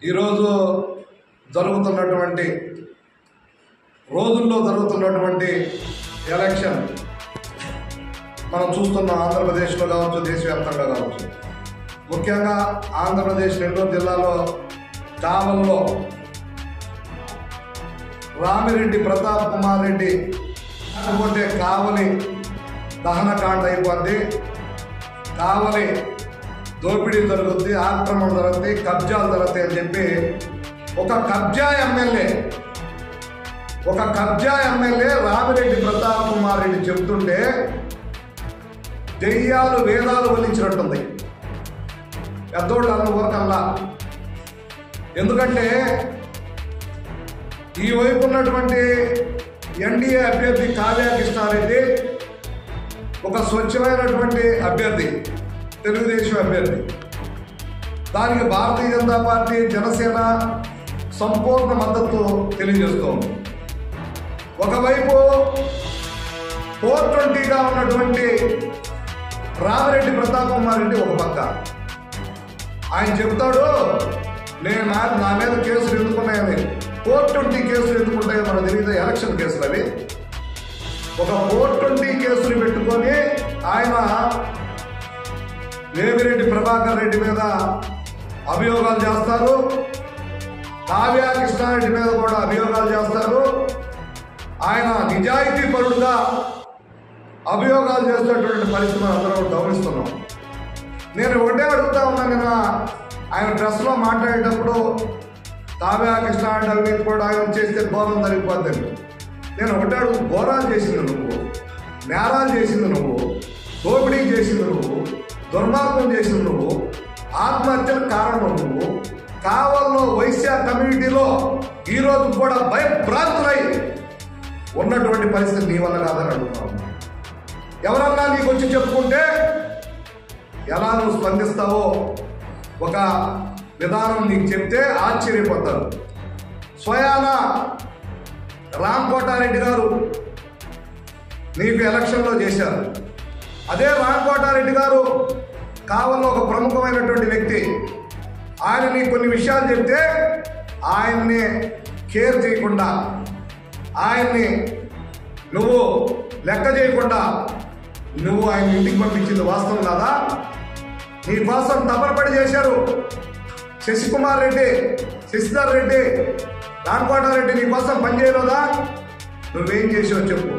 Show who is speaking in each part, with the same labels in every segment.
Speaker 1: ఈరోజు రోజుల్లో జరుగుతున్నటువంటి ఎలక్షన్ మనం చూస్తున్నాం. ఆంధ్రప్రదేశ్లో కావచ్చు, దేశవ్యాప్తంగా కావచ్చు. ముఖ్యంగా ఆంధ్రప్రదేశ్ నెల్లూరు జిల్లాలో కావల్లో రామిరెడ్డి ప్రతాప్ కుమార్ రెడ్డి అనుకుంటే కావలి దహనకాండ అయిపోద్ది, కావలి దోపిడీ జరుగుద్ది, ఆక్రమణ జరుగుతుంది, కబ్జాలు జరుగుతాయి అని చెప్పి ఒక కబ్జా ఎమ్మెల్యే రామిరెడ్డి ప్రతాప్ కుమార్ రెడ్డి చెబుతుంటే దెయ్యాలు వేదాలు వల్లించినట్టుంది. పెద్దోళ్ళు అన్న ఊరకల్లా. ఎందుకంటే ఈ వైపు ఉన్నటువంటి ఎన్డీఏ అభ్యర్థి కావ్య కృష్ణారెడ్డి ఒక స్వచ్ఛమైనటువంటి అభ్యర్థి, తెలుగుదేశం అభ్యర్థి. దానికి భారతీయ జనతా పార్టీ, జనసేన సంపూర్ణ మద్దతు తెలియజేస్తోంది. ఒకవైపు 420గా ఉన్నటువంటి రామిరెడ్డి ప్రతాప్ కుమార్ రెడ్డి ఒక పక్క ఆయన చెప్తాడు, నా మీద కేసులు ఎందుకున్నాయని. 420 కేసులు ఎందుకుంటాయో మనకు తెలియదు, ఎలక్షన్ కేసులు అవి. ఒక 420 కేసులు పెట్టుకొని ఆయన వేమిరెడ్డి ప్రభాకర్ రెడ్డి మీద అభియోగాలు చేస్తారు, కావ్య కృష్ణారెడ్డి మీద కూడా అభియోగాలు చేస్తారు. ఆయన నిజాయితీ పరుడుగా అభియోగాలు చేస్తున్నటువంటి పరిస్థితి మనం అందరం గమనిస్తున్నాం. నేను ఒకటే అడుగుతా ఉన్నాను కదా, ఆయన ప్రెస్లో మాట్లాడేటప్పుడు కావ్య కృష్ణారెడ్డి అవినీతి కూడా ఆయన చేస్తే ఘోరం జరిగిపోద్దని. నేను ఒకటే అడుగు, ఘోరాలు చేసింది నువ్వు, నేరాలు చేసింది నువ్వు, దోపిడీ చేసింది నువ్వు, దుర్మార్గం చేసింది నువ్వు, ఆత్మహత్యలకు కారణం నువ్వు. కావల్లో వైశ్య కమ్యూనిటీలో ఈరోజు కూడా భయభ్రాంతులై ఉన్నటువంటి పరిస్థితి నీ వల్ల కాదని అడుగుతున్నావు. ఎవరన్నా నీకు వచ్చి చెప్పుకుంటే ఎలా నువ్వు స్పందిస్తావో ఒక విధానం నీకు చెప్తే ఆశ్చర్యపోతారు. స్వయాన రామ్ కోటారెడ్డి గారు నీకు ఎలక్షన్లో చేశారు. అదే రామ్ కోటారెడ్డి గారు కావల్లో ఒక ప్రముఖమైనటువంటి వ్యక్తి. ఆయన నీకు కొన్ని విషయాలు చెప్తే ఆయన్ని కేర్ చేయకుండా, ఆయన్ని నువ్వు లెక్క చేయకుండా నువ్వు ఆయన ఇంటికి పంపించింది వాస్తవం కాదా? నీ కోసం తపనపడి చేశారు శశికుమార్ రెడ్డి, శశిధర్ రెడ్డి, రామకోటారెడ్డి నీ కోసం పనిచేయలేదా? నువ్వేం చేసావు చెప్పు.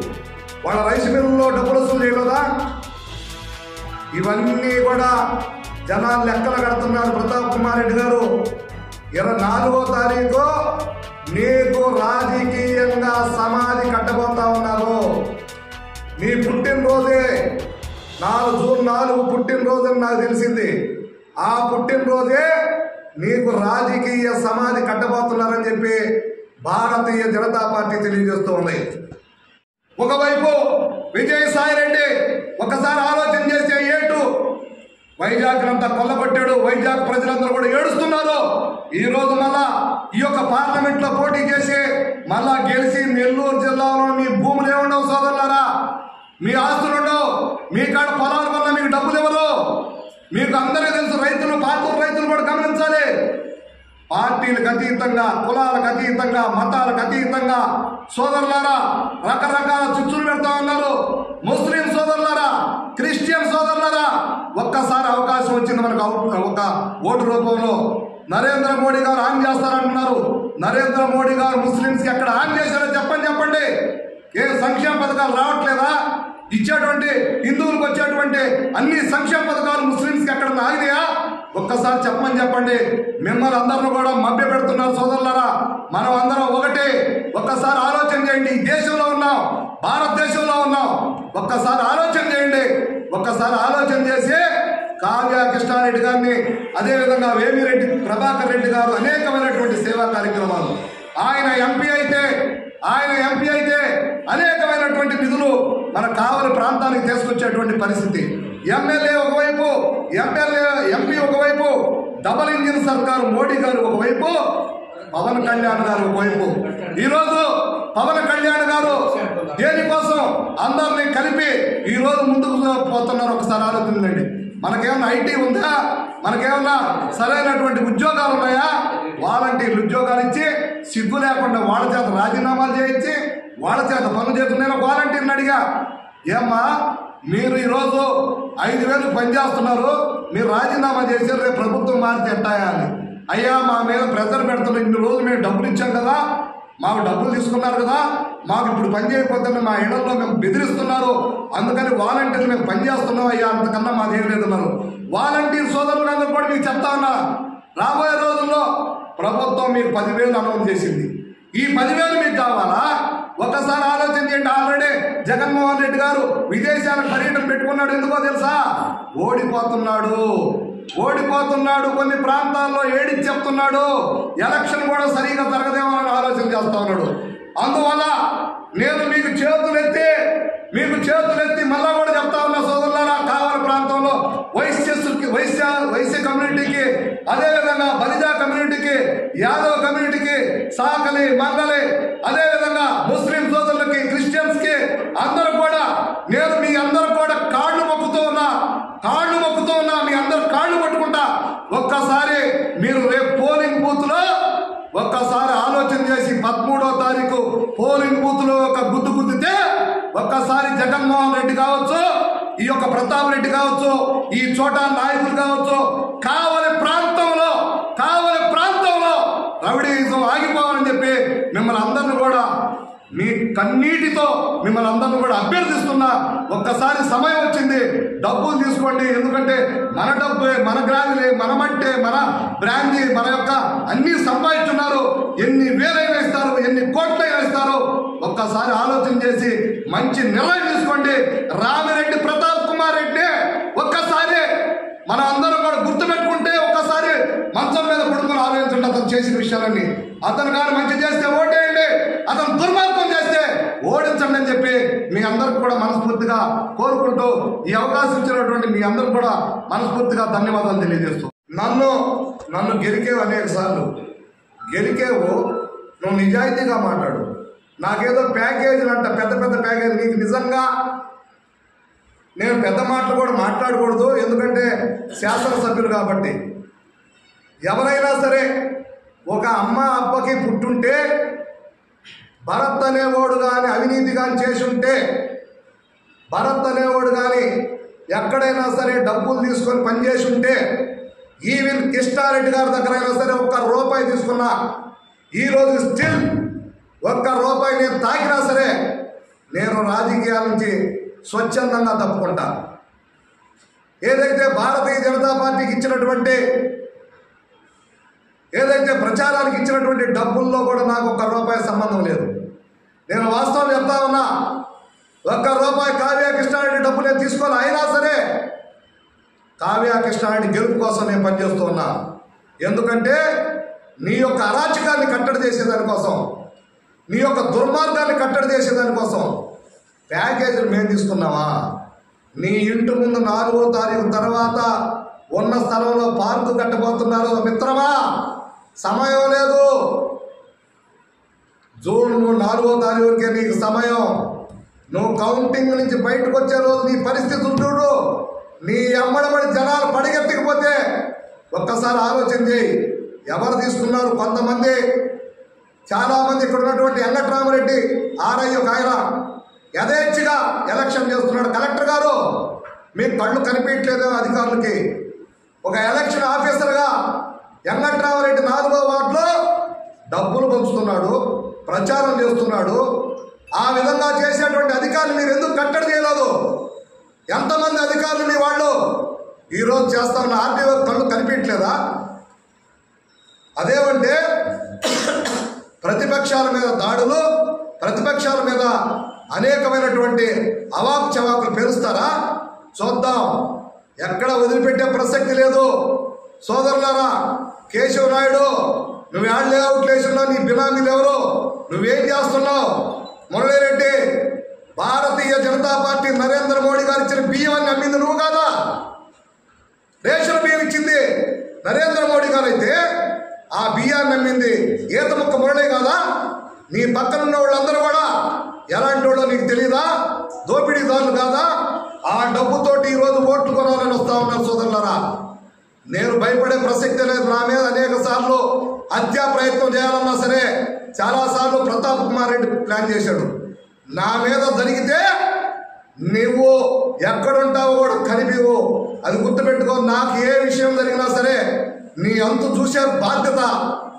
Speaker 1: వాళ్ళ రైస్ మిల్లులో డబ్బులు వసూలు చేయలేదా? ఇవన్నీ కూడా జనాలు లెక్కలు కడుతున్నారు. ప్రతాప్ కుమార్ రెడ్డి గారు 24వ తారీఖు నీకు రాజకీయంగా సమాధి కట్టబోతా ఉన్నారు. నీ పుట్టినరోజే జూన్ 4 పుట్టినరోజు నాకు తెలిసింది. ఆ పుట్టినరోజే నీకు రాజకీయ సమాధి కట్టబోతున్నారని చెప్పి భారతీయ జనతా పార్టీ తెలియజేస్తూ ఉంది. ఒకవైపు విజయసాయి రెడ్డి ఒకసారి ఆలోచన చేస్తే ఏటు వైజాగ్ అంతా కొల్లగొట్టాడు. వైజాగ్ ప్రజలందరూ కూడా ఏడుస్తున్నారు. ఈ రోజు మళ్ళా ఈ యొక్క పార్లమెంట్ లో పోటీ చేసి మళ్ళా గెలిచి నెల్లూరు జిల్లాలో మీ భూములు ఏముండవు సోదరులారా, మీ ఆస్తులు ఉండవు, మీ కాడ పొలాల వల్ల మీకు డబ్బులు ఇవ్వరు. మీకు అందరికీ తెలుసు, రైతులు, పాతూరు రైతులు కూడా గమనించాలి. పార్టీలకు అతీతంగా, కులాలకు అతీతంగా, మతాలకు అతీతంగా సోదరులారా రకరకాల చిచ్చులు పెడతా ఉన్నారు. ముస్లిం సోదరులారా, క్రిస్టియన్ సోదరులారా, ఒక్కసారి అవకాశం వచ్చింది మనకు ఒక ఓటు రూపంలో. నరేంద్ర మోడీ గారు హామీ చేస్తారంటున్నారు. నరేంద్ర మోడీ గారు ముస్లింస్కి ఎక్కడ హామీ చేశారో చెప్పండి. ఏ సంక్షేమ పథకాలు రావట్లేదా? ఇచ్చేటువంటి హిందువులకు వచ్చేటువంటి అన్ని సంక్షేమ పథకాలు ముస్లింస్కి ఎక్కడ ఆగినాయా? ఒక్కసారి చెప్పండి. మిమ్మల్ని అందరూ కూడా మభ్య పెడుతున్నారు సోదరులారా. మనం అందరం ఒకటే. ఒక్కసారి ఆలోచన చేయండి. ఈ దేశంలో ఉన్నాం, భారతదేశంలో ఉన్నాం. ఒక్కసారి ఆలోచన చేయండి. ఒక్కసారి ఆలోచన చేసి కావ్య కృష్ణారెడ్డి గారిని, అదేవిధంగా వేమిరెడ్డి ప్రభాకర్ రెడ్డి గారు అనేకమైనటువంటి సేవా కార్యక్రమాలు, ఆయన ఎంపీ అయితే అనేకమైనటువంటి నిధులు మన కావలి ప్రాంతానికి తీసుకొచ్చేటువంటి పరిస్థితి. ఎమ్మెల్యే ఒకవైపు, ఎంపీ ఒకవైపు, డబల్ ఇంజిన్ సర్కారు మోడీ గారు ఒకవైపు, పవన్ కళ్యాణ్ గారు ఒకవైపు. ఈరోజు పవన్ కళ్యాణ్ గారు దేనికోసం అందరినీ కలిపి ఈరోజు ముందుకు పోతున్నారు. ఒకసారి ఆలోచించండి. మనకేమన్నా ఐటీ ఉందా? మనకేమన్నా సరైనటువంటి ఉద్యోగాలు ఉన్నాయా? వాలంటీర్లు ఉద్యోగాలు ఇచ్చి సిగ్గు లేకుండా వాళ్ళ చేత రాజీనామాలు చేయించి వాళ్ళ చేత పనులు చేస్తున్న నేను వాలంటీర్ని అడిగా, ఏమ్మా మీరు ఈరోజు 5,000 పనిచేస్తున్నారు, మీరు రాజీనామా చేశారు, రేపు ప్రభుత్వం మారితే ఎట్టాయా అని. అయ్యా మా మీద ప్రెజర్ పెడుతున్నారు, ఇన్ని రోజులు మేము డబ్బులు ఇచ్చాం కదా, మాకు డబ్బులు తీసుకున్నారు కదా, మాకు ఇప్పుడు పని చేయకపోతే మా ఇళ్లలో మేము బెదిరిస్తున్నారు, అందుకని వాలంటీర్లు మేము పనిచేస్తున్నాం అయ్యా, అంతకన్నా మాదేం లేదన్నారు. వాలంటీర్ సోదరులు అందరూ కూడా మీకు చెప్తా ఉన్నా, రాబోయే రోజుల్లో ప్రభుత్వం మీకు 10,000 అనౌన్స్ చేసింది. ఈ 10,000 మీకు కావాలా? ఒక్కసారి ఆలోచన చేయండి. ఆల్రెడీ జగన్మోహన్ రెడ్డి గారు విదేశాల పర్యటన పెట్టుకున్నాడు. ఎందుకో తెలుసా? ఓడిపోతున్నాడు, కొన్ని ప్రాంతాల్లో ఏడిచి చెప్తున్నాడు, ఎలక్షన్ కూడా సరిగా జరగదేమో అని ఆలోచన చేస్తా ఉన్నాడు. అందువల్ల నేను మీకు చేతులెత్తి మళ్ళా కూడా చెప్తా ఉన్నా సోదరులారా, కావలి ప్రాంతంలో వైశ్య కమ్యూనిటీకి, అదేవిధంగా బలిజా కమ్యూనిటీకి, యాదవ్ కమ్యూనిటీకి, సాకలి మంగలి, అదేవిధంగా ముస్లిం సోదరులకి, క్రిస్టియన్స్ కి అందరూ కూడా నేను మీ అందరూ కూడా కాళ్ళు మొక్కుతూ ఉన్నా, మీ అందరు కాళ్ళు పట్టుకుంటా. ఒక్కసారి మీరు రేపు పోలింగ్ బూత్ లో ఒక్కసారి ఆలోచన చేసి 13వ తారీఖు పోలింగ్ బూత్ లో ఒక గుద్దు గుద్దితే ఒక్కసారి జగన్మోహన్ రెడ్డి కావచ్చు, ఈ యొక్క ప్రతాప్ రెడ్డి కావచ్చు, ఈ చోటా నాయకులు కావచ్చు, కావలి ప్రాంతంలో రౌడీయిజం ఆగిపోవాలని చెప్పి మిమ్మల్ని అందరిని కూడా మీ కన్నీటితో మిమ్మల్ని అందరిని కూడా అభ్యర్థిస్తున్నా. ఒక్కసారి సమయం వచ్చింది, డబ్బులు తీసుకోండి. ఎందుకంటే మన డబ్బే, మన గ్రావిలే, మన మట్టే, మన బ్రాండీ, మన యొక్క అన్ని సంపాదించున్నారు. ఎన్ని వేలైనా ఇస్తారు, ఎన్ని కోట్లైనా ఇస్తారు. ఒక్కసారి ఆలోచన చేసి మంచి నిర్ణయం తీసుకోండి. రామిరెడ్డి ప్రతాప్ కుమార్ రెడ్డి ఒక్కసారి మన అందరం కూడా గుర్తుపెట్టుకుంటే ఒక్కసారి మంచం మీద పడుకుని ఆలోచించండి అతను చేసిన విషయాలన్నీ. అతను కానీ మంచి చేస్తే ఓటేయండి, అతను దుర్మార్గం చేస్తే ఓడించండి అని చెప్పి మీ అందరికి కూడా మనస్ఫూర్తిగా కోరుకుంటూ ఈ అవకాశం ఇచ్చినటువంటి మీ అందరికి కూడా మనస్ఫూర్తిగా ధన్యవాదాలు తెలియజేస్తూ, నన్ను గెలికేవు అనేక సార్లు గెలికేవు, నువ్వు నిజాయితీగా మాట్లాడు. నాకేదో ప్యాకేజీలు అంట, పెద్ద ప్యాకేజీ. నీకు నిజంగా నేను పెద్ద మాటలు కూడా మాట్లాడకూడదు, ఎందుకంటే శాసనసభ్యులు కాబట్టి. ఎవరైనా సరే ఒక అమ్మ అబ్బకి పుట్టుంటే భరత్ అనేవాడు కానీ అవినీతి కానీ చేసుంటే, భరత్ అనేవాడు కానీ ఎక్కడైనా సరే డబ్బులు తీసుకొని పనిచేసి ఉంటే, ఈవెన్ కృష్ణారెడ్డి గారి దగ్గర అయినా సరే ₹1 తీసుకున్నా, ఈరోజు స్టిల్ ₹1 నేను తాకినా సరే నేను రాజకీయాల నుంచి స్వచ్ఛందంగా తప్పుకుంటా. ఏదైతే భారతీయ జనతా పార్టీకి ఇచ్చినటువంటి, ఏదైతే ప్రచారానికి ఇచ్చినటువంటి డబ్బుల్లో కూడా నాకు ₹1 సంబంధం లేదు. నేను వాస్తవం చెప్తా ఉన్నా, ₹1 కావ్య కృష్ణారెడ్డి డబ్బు నేను తీసుకోవాలి. అయినా సరే కావ్య కృష్ణారెడ్డి గెలుపు కోసం నేను పనిచేస్తూ ఉన్నా. ఎందుకంటే నీ యొక్క అరాచకాన్ని కట్టడి చేసేదానికోసం, నీ యొక్క దుర్మార్గాన్ని కట్టడి చేసేదానికోసం. ప్యాకేజీలు మేము తీసుకున్నావా? నీ ఇంటి ముందు 4వ తారీఖు తర్వాత ఉన్న స్థలంలో పార్కు కట్టబోతున్నారు మిత్రమా, సమయం లేదు. జూన్ 4వ తారీఖు వరకే నీకు సమయం. నువ్వు కౌంటింగ్ నుంచి బయటకు వచ్చే రోజు నీ పరిస్థితి చూడు. నీ అమ్మడబడి జనాలు పడిగెత్తకపోతే ఒక్కసారి ఆలోచన చేయి. ఎవరు తీసుకున్నారు? కొంతమంది, చాలామంది ఇక్కడ ఉన్నటువంటి వెంకట్రామరెడ్డి ఆర్ఐ ఒక ఆయన యథేచ్ఛగా ఎలక్షన్ చేస్తున్నాడు. కలెక్టర్ గారు మీకు కళ్ళు కనిపించలేదు అధికారులకి. ఒక ఎలక్షన్ ఆఫీసర్గా వెంకట్రామరెడ్డి 4వ వార్డులో డబ్బులు పంచుతున్నాడు, ప్రచారం చేస్తున్నాడు. ఆ విధంగా చేసేటువంటి అధికారులు మీరు ఎందుకు కట్టడి చేయలేదు? ఎంతమంది అధికారులు మీ వాళ్ళు ఈరోజు చేస్తా ఉన్న ఆర్టీఓ కళ్ళు కనిపించలేదా? అదేమంటే ప్రతిపక్షాల మీద దాడులు, ప్రతిపక్షాల మీద అనేకమైనటువంటి అవాకు చవాకులు పేరుస్తారా? చూద్దాం. ఎక్కడ వదిలిపెట్టే ప్రసక్తి లేదు. సోదరులారా, కేశవ నాయుడు నువ్వు యాడ్ లేఅవుట్ లేచున్నా, నీ బినామీలు ఎవరు? నువ్వేం చేస్తున్నావు? మురళీరెడ్డి, భారతీయ జనతా పార్టీ నరేంద్ర మోడీ గారు ఇచ్చిన బియ్యాన్ని అమ్మింది నువ్వు కాదా? రేషన్ బియ్యం ఇచ్చింది నరేంద్ర మోడీ గారు అయితే ఆ బియ్యాన్ని అమ్మింది ఈత ముక్క మురళి కాదా? నీ పక్కన ఉన్న వాళ్ళందరూ కూడా ఎలాంటి వాళ్ళో నీకు తెలియదా? దోపిడీదారులు కాదా? ఆ డబ్బుతోటి ఈరోజు ఓట్లు కొనాలని వస్తా ఉన్నారు సోదరులారా. నేను భయపడే ప్రసక్తే లేదు. నా మీద అనేక సార్లు హత్యా ప్రయత్నం చేయాలన్నా సరే చాలాసార్లు ప్రతాప్ కుమార్ రెడ్డి ప్లాన్ చేశాడు. నా మీద జరిగితే నువ్వు ఎక్కడుంటావో కూడా కనిపివు, అది గుర్తుపెట్టుకో. నాకు ఏ విషయం జరిగినా సరే నీ అంతు చూసే బాధ్యత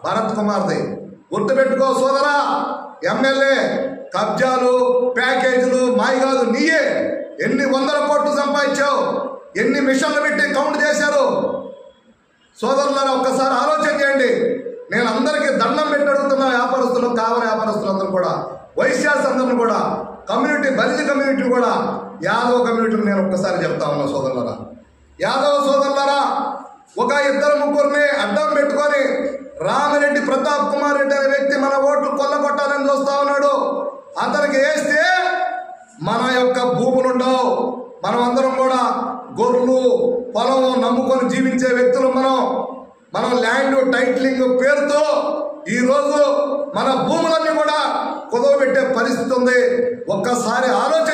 Speaker 1: భరత్ కుమార్ది. గుర్తుపెట్టుకో సోదరా. ఎమ్మెల్యే కబ్జాలు ప్యాకేజీలు మాయి కాదు, నీయే. ఎన్ని వందల కోట్లు సంపాదించావు, ఎన్ని మిషన్లు పెట్టి కౌంట్ చేశారు సోదరులారా. ఒక్కసారి ఆలోచన చేయండి. నేను అందరికీ దండం పెట్టి అడుగుతున్న వ్యాపారస్తులు, కావలి వ్యాపారస్తులందరూ కూడా, వైశ్యాస్ అందరిని కూడా, కమ్యూనిటీ బలిజ కమ్యూనిటీ కూడా, యాదవ కమ్యూనిటీని నేను ఒక్కసారి చెప్తా ఉన్నా సోదరులారా. యాదవ సోదరులారా, ఒక ఇద్దరు ముగ్గురిని అడ్డం పెట్టుకొని రామిరెడ్డి ప్రతాప్ కుమార్ రెడ్డి అనే వ్యక్తి మన ఓట్లు కొల్లగొట్టాలని చూస్తా ఉన్నాడు. అతనికి వేస్తే మన యొక్క భూములుండవు. మనం అందరం కూడా గొర్రెలు పొలం నమ్ముకొని జీవించే వ్యక్తులు. మనం ల్యాండ్ టైటిలింగ్ పేరుతో ఈరోజు మన భూములన్నీ కూడా కుదవబెట్టే పరిస్థితి ఉంది. ఒక్కసారి ఆలోచన